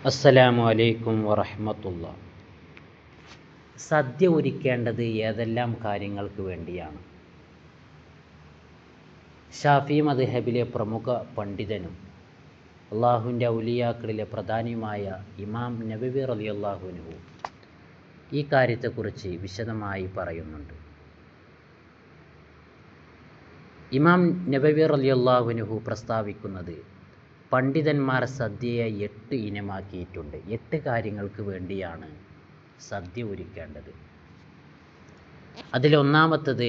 അസ്സലാമു അലൈക്കും വറഹ്മത്തുള്ളാ. സദ്യ ഒരുക്കേണ്ടത് ഏതെല്ലാം കാര്യങ്ങൾക്ക് വേണ്ടിയാണ്? ഷാഫി മദ്ഹബിലെ പ്രമുഖ പണ്ഡിതനും അള്ളാഹുവിൻ്റെ ഔലിയാക്കളിലെ പ്രധാനിയുമായ ഇമാം നബവി റളിയല്ലാഹു അൻഹു ഈ കാര്യത്തെക്കുറിച്ച് വിശദമായി പറയുന്നുണ്ട്. ഇമാം നബവി റളിയല്ലാഹു അൻഹു പ്രസ്താവിക്കുന്നത്, പണ്ഡിതന്മാർ സദ്യയെ 8 ഇനമാക്കിയിട്ടുണ്ട്. 8 കാര്യങ്ങൾക്ക് വേണ്ടിയാണ് സദ്യ ഒരുക്കേണ്ടത്. അതിലൊന്നാമത്തത്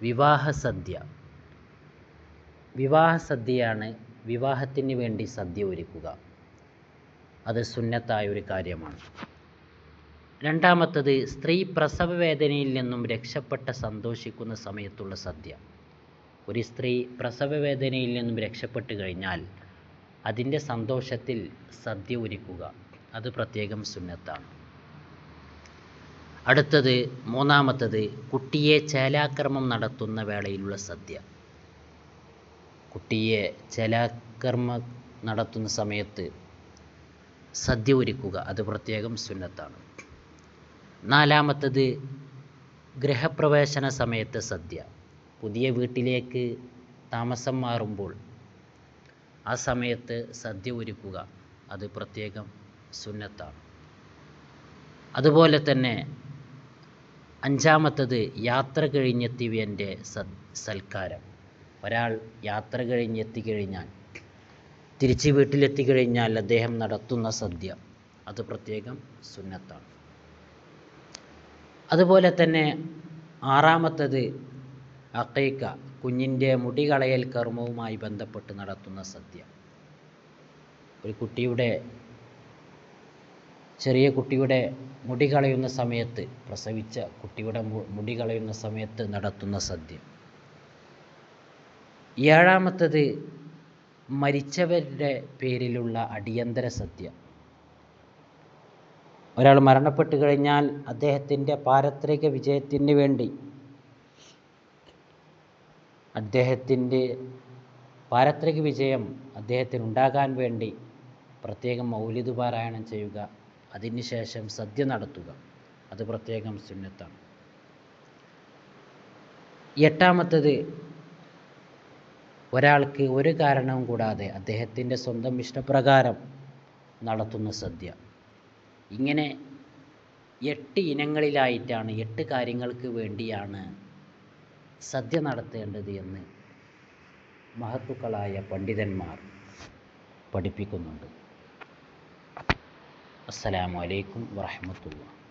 വിവാഹസദ്യ. വിവാഹസദ്യയാണ് വിവാഹത്തിന് വേണ്ടി സദ്യ ഒരുക്കുക. അത് സുന്നത്തായ ഒരു കാര്യമാണ്. രണ്ടാമത്തത് സ്ത്രീ പ്രസവവേദനയിൽ നിന്നും രക്ഷപ്പെട്ട സന്തോഷിക്കുന്ന സമയത്തുള്ള സദ്യ. ഒരു സ്ത്രീ പ്രസവവേദനയിൽ നിന്നും രക്ഷപ്പെട്ട് കഴിഞ്ഞാൽ അതിൻ്റെ സന്തോഷത്തിൽ സദ്യ ഒരുക്കുക. അത് പ്രത്യേകം സുന്നത്താണ്. അടുത്തത് മൂന്നാമത്തത് കുട്ടിയെ ചേലാകർമ്മം നടത്തുന്ന വേളയിലുള്ള സദ്യ. കുട്ടിയെ ചേലാകർമ്മം നടത്തുന്ന സമയത്ത് സദ്യ ഒരുക്കുക. അത് പ്രത്യേകം സുന്നത്താണ്. നാലാമത്തത് ഗൃഹപ്രവേശന സമയത്ത് സദ്യ. പുതിയ വീട്ടിലേക്ക് താമസം മാറുമ്പോൾ ആ സമയത്ത് സദ്യ ഒരുക്കുക. അത് പ്രത്യേകം സുന്നത്താണ്. അതുപോലെ തന്നെ അഞ്ചാമത്തത് യാത്ര കഴിഞ്ഞെത്തിയവൻ്റെ സൽക്കാരം. ഒരാൾ യാത്ര കഴിഞ്ഞെത്തിക്കഴിഞ്ഞാൽ, തിരിച്ച് വീട്ടിലെത്തിക്കഴിഞ്ഞാൽ അദ്ദേഹം നടത്തുന്ന സദ്യ. അത് പ്രത്യേകം സുന്നത്താണ്. അതുപോലെ തന്നെ ആറാമത്തത് അഖീഖ, കുഞ്ഞിൻ്റെ മുടി കളയൽ കർമ്മവുമായി ബന്ധപ്പെട്ട് നടത്തുന്ന സദ്യ. ഒരു ചെറിയ കുട്ടിയുടെ മുടി കളയുന്ന സമയത്ത്, പ്രസവിച്ച കുട്ടിയുടെ മുടി കളയുന്ന സമയത്ത് നടത്തുന്ന സദ്യ. ഏഴാമത്തത് മരിച്ചവരുടെ പേരിലുള്ള അടിയന്തര സദ്യ. ഒരാൾ മരണപ്പെട്ട് കഴിഞ്ഞാൽ അദ്ദേഹത്തിൻ്റെ പാരത്രിക വിജയത്തിന് വേണ്ടി, അദ്ദേഹത്തിൻ്റെ പാരത്രിക വിജയം അദ്ദേഹത്തിനുണ്ടാകാൻ വേണ്ടി പ്രത്യേകം മൗലിദ് പാരായണം ചെയ്യുക. അതിനുശേഷം സദ്യ നടത്തുക. അത് പ്രത്യേകം സുന്നത്താണ്. എട്ടാമത്തത് ഒരാൾക്ക് ഒരു കാരണവും കൂടാതെ അദ്ദേഹത്തിൻ്റെ സ്വന്തം ഇഷ്ടപ്രകാരം നടത്തുന്ന സദ്യ. ഇങ്ങനെ 8 ഇനങ്ങളിലായിട്ടാണ്, 8 കാര്യങ്ങൾക്ക് വേണ്ടിയാണ് സദ്യ നടത്തേണ്ടത് എന്ന് മഹത്തുക്കളായ പണ്ഡിതന്മാർ പഠിപ്പിക്കുന്നുണ്ട്. അസ്സലാമു അലൈക്കും വറഹ്മത്തുള്ളാഹി.